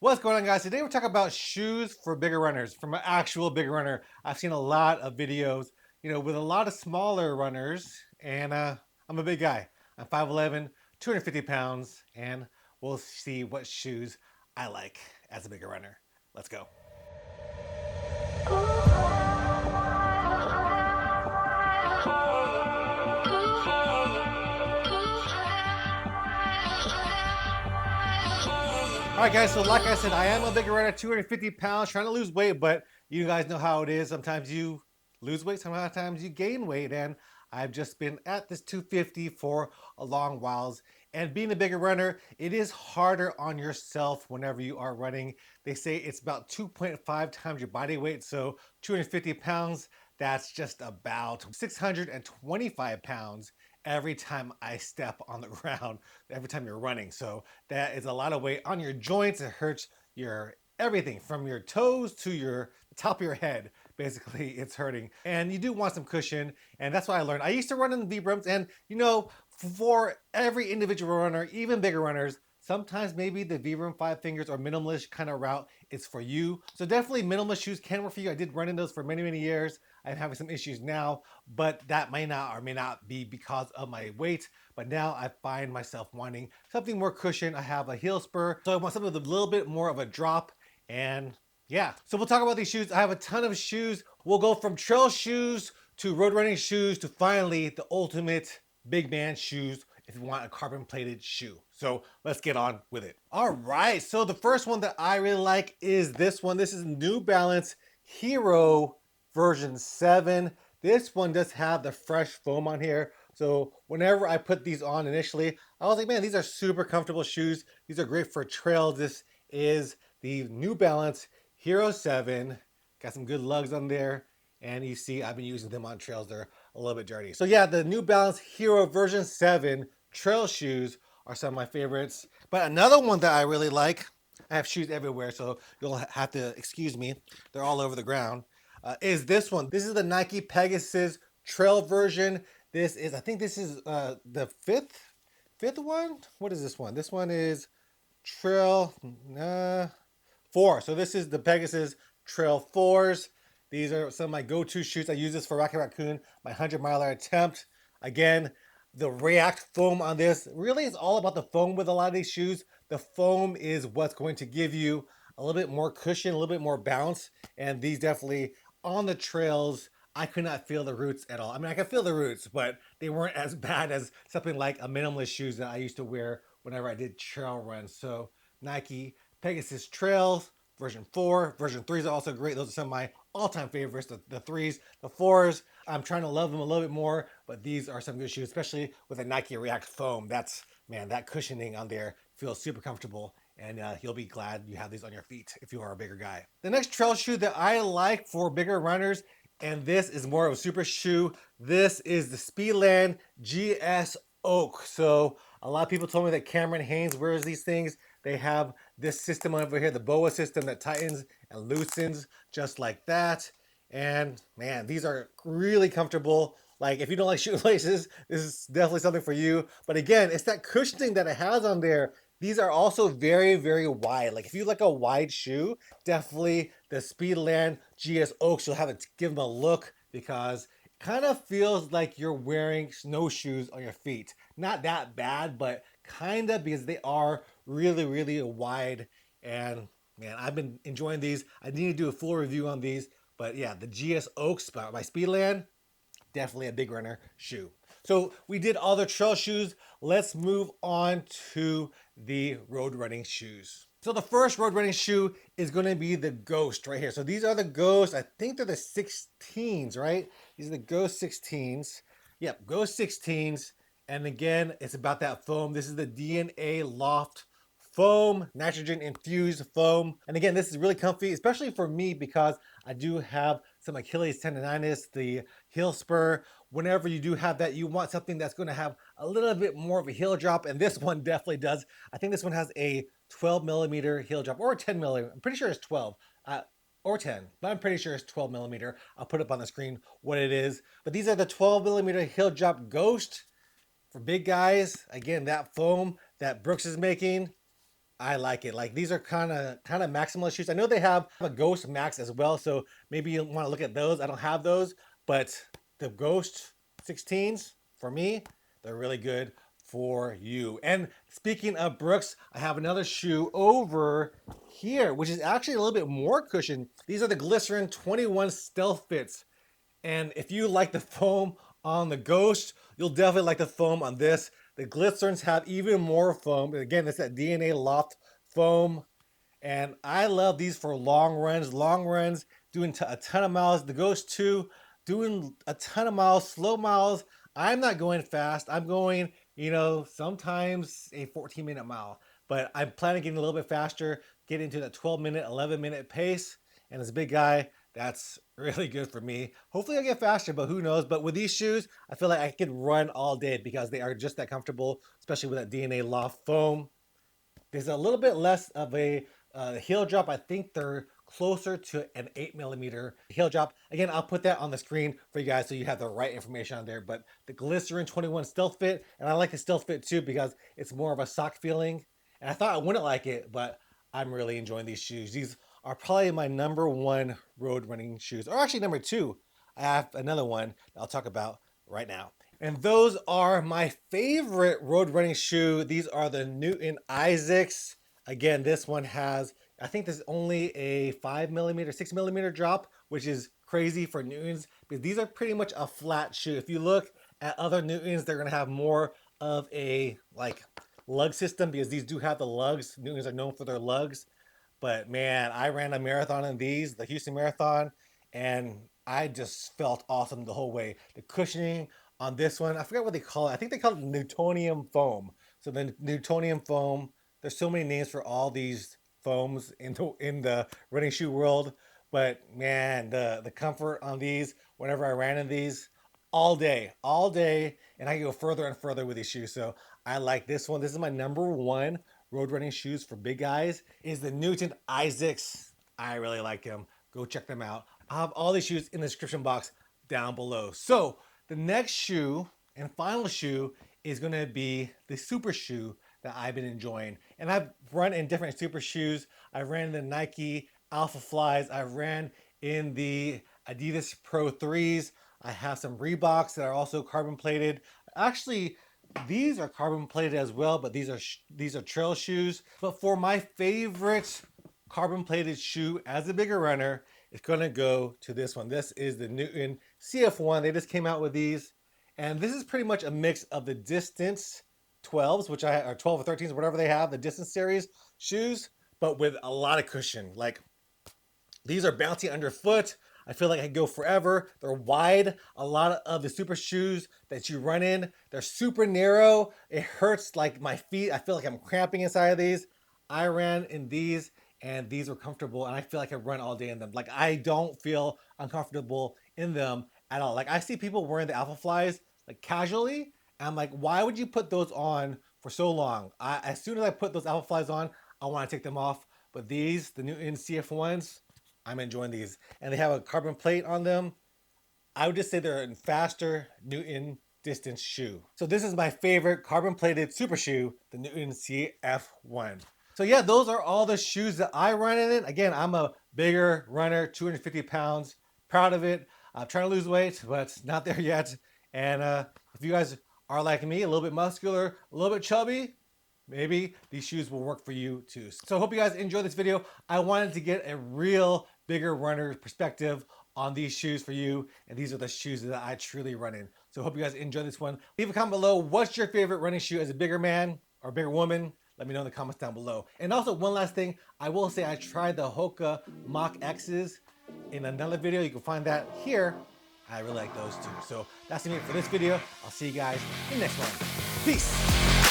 What's going on, guys? Today we're talking about shoes for bigger runners. From an actual big runner, I've seen a lot of videos, with a lot of smaller runners, and I'm a big guy. I'm 5'11", 250 pounds, and we'll see what shoes I like as a bigger runner. Let's go. All right, guys. So, like I said, I am a bigger runner, 250 pounds, trying to lose weight. But you guys know how it is. Sometimes you lose weight, sometimes you gain weight, and I've just been at this 250 for a long while. And being a bigger runner, it is harder on yourself whenever you are running. They say it's about 2.5 times your body weight. So 250 pounds, that's just about 625 pounds every time I step on the ground, every time you're running. So that is a lot of weight on your joints. It hurts your everything from your toes to your top of your head. Basically, it's hurting. And you do want some cushion. And that's what I learned. I used to run in the Vibrams, and for every individual runner, even bigger runners, sometimes maybe the Vibram Five Fingers or minimalist kind of route is for you. So definitely minimalist shoes can work for you. I did run in those for many, many years. I'm having some issues now, but that may not or may not be because of my weight. But now I find myself wanting something more cushion. I have a heel spur, so I want something with a little bit more of a drop. And yeah, so we'll talk about these shoes. I have a ton of shoes. We'll go from trail shoes to road running shoes to finally the ultimate big man shoes if you want a carbon plated shoe. So let's get on with it. All right, so the first one that I really like is this one. This is New Balance Hero version 7. This one does have the fresh foam on here. So whenever I put these on initially, I was like, man, these are super comfortable shoes. These are great for trails. This is the New Balance Hero 7. Got some good lugs on there. And you see, I've been using them on trails. They're a little bit dirty. So yeah, the New Balance Hero version 7 trail shoes are some of my favorites. But another one that I really like, I have shoes everywhere, so you'll have to excuse me. They're all over the ground. Is this one. This is the Nike Pegasus trail version. I think this is the fifth one. What is this one? This one is Trail 4. So this is the Pegasus Trail 4s. These are some of my go-to shoes. I use this for Rocky Raccoon, my 100-miler attempt. Again, the React foam on this really is all about the foam with a lot of these shoes. The foam is what's going to give you a little bit more cushion, a little bit more bounce. And these definitely on the trails, I could not feel the roots at all. I mean, I could feel the roots, but they weren't as bad as something like a minimalist shoes that I used to wear whenever I did trail runs. So Nike Pegasus Trails version 4, version 3s are also great. Those are some of my all-time favorites. The 3s, the 4s, I'm trying to love them a little bit more, but these are some good shoes, especially with the Nike React foam. That cushioning on there feels super comfortable, and you'll be glad you have these on your feet if you are a bigger guy. The next trail shoe that I like for bigger runners, and this is more of a super shoe, this is the Speedland GS Oak. So a lot of people told me that Cameron Hanes wears these things. They have this system over here, the BOA system that tightens and loosens just like that. And man, these are really comfortable. Like if you don't like shoelaces, this is definitely something for you. But again, it's that cushioning that it has on there. These are also very, very wide. Like if you like a wide shoe, definitely the Speedland GS Oaks, you'll have to give them a look because it kind of feels like you're wearing snowshoes on your feet. Not that bad, but kind of, because they are really, really wide. And man, I've been enjoying these. I need to do a full review on these. But yeah, the GS Oaks by Speedland, definitely a big runner shoe. So we did all the trail shoes. Let's move on to the road running shoes. So the first road running shoe is going to be the Ghost right here. So these are the Ghost. I think they're the 16s, right? These are the Ghost 16s. Yep, Ghost 16s. And again, it's about that foam. This is the DNA Loft foam, nitrogen infused foam. And again, this is really comfy, especially for me because I do have some Achilles tendonitis, the heel spur. Whenever you do have that, you want something that's going to have a little bit more of a heel drop. And this one definitely does. I think this one has a 12 millimeter heel drop or a 10 millimeter. I'm pretty sure it's 12. Or 10, but I'm pretty sure it's 12 millimeter. I'll put up on the screen what it is. But these are the 12 millimeter heel drop Ghost for big guys. Again, that foam that Brooks is making, I like it. Like these are kind of maximalist shoes. I know they have a Ghost Max as well, so maybe you want to look at those. I don't have those, but the Ghost 16s for me, they're really good for you. And speaking of Brooks, I have another shoe over here, which is actually a little bit more cushion. These are the Glycerin 21 Stealth Fits. And if you like the foam on the Ghost, you'll definitely like the foam on this. The Glycerins have even more foam. Again, it's that DNA Loft foam. And I love these for long runs. Long runs, doing a ton of miles. The Ghost 2, doing a ton of miles, slow miles. I'm not going fast. I'm going, sometimes a 14-minute mile. But I'm planning on getting a little bit faster, get into that 12-minute, 11-minute pace. And as a big guy, that's really good for me. Hopefully I'll get faster, but who knows? But with these shoes, I feel like I could run all day because they are just that comfortable, especially with that DNA Loft foam. There's a little bit less of a heel drop. I think they're closer to an 8mm heel drop. Again, I'll put that on the screen for you guys so you have the right information on there. But the Glycerin 21 Stealth Fit, and I like the Stealth Fit too because it's more of a sock feeling. And I thought I wouldn't like it, but I'm really enjoying these shoes. These are probably my #1 road running shoes, or actually #2. I have another one that I'll talk about right now. And those are my favorite road running shoe. These are the Newton Isaacs. Again, this one has, I think this is only a 5mm, 6mm drop, which is crazy for Newtons because these are pretty much a flat shoe. If you look at other Newtons, they're gonna have more of a lug system because these do have the lugs. Newtons are known for their lugs. But man, I ran a marathon in these, the Houston Marathon, and I just felt awesome the whole way. The cushioning on this one, I forgot what they call it. I think they call it Newtonium foam. So the Newtonium foam, there's so many names for all these foams in the running shoe world. But man, the comfort on these, whenever I ran in these, all day, and I can go further and further with these shoes. So I like this one. This is my #1 road running shoes for big guys, is the Newton Isaacs. I really like them. Go check them out. I'll have all these shoes in the description box down below. So the next shoe and final shoe is going to be the super shoe that I've been enjoying. And I've run in different super shoes. I ran in the Nike Alpha Flies. I ran in the Adidas Pro 3s. I have some Reeboks that are also carbon plated. Actually, these are carbon plated as well, but these are trail shoes. But for my favorite carbon plated shoe as a bigger runner, it's gonna go to this one. This is the Newton CF1. They just came out with these, and this is pretty much a mix of the Distance 12s, which are 12 or 13s, whatever they have, the Distance series shoes, but with a lot of cushion. Like these are bouncy underfoot. I feel like I can go forever. They're wide. A lot of the super shoes that you run in, they're super narrow. It hurts like my feet. I feel like I'm cramping inside of these. I ran in these and these were comfortable and I feel like I run all day in them. Like I don't feel uncomfortable in them at all. Like I see people wearing the Alpha Flies like casually. And I'm like, why would you put those on for so long? As soon as I put those Alpha Flies on, I want to take them off. But these, the Newton CF1s, I'm enjoying these. And they have a carbon plate on them. I would just say they're a faster Newton distance shoe. So this is my favorite carbon plated super shoe, the Newton CF1. So yeah, those are all the shoes that I run in. Again, I'm a bigger runner, 250 pounds, proud of it. I'm trying to lose weight, but not there yet. And if you guys are like me, a little bit muscular, a little bit chubby, maybe these shoes will work for you too. So I hope you guys enjoyed this video. I wanted to get a real bigger runner perspective on these shoes for you. And these are the shoes that I truly run in. So I hope you guys enjoy this one. Leave a comment below. What's your favorite running shoe as a bigger man or bigger woman? Let me know in the comments down below. And also one last thing, I will say I tried the Hoka Mach X's in another video. You can find that here. I really like those too. So that's it for this video. I'll see you guys in the next one. Peace.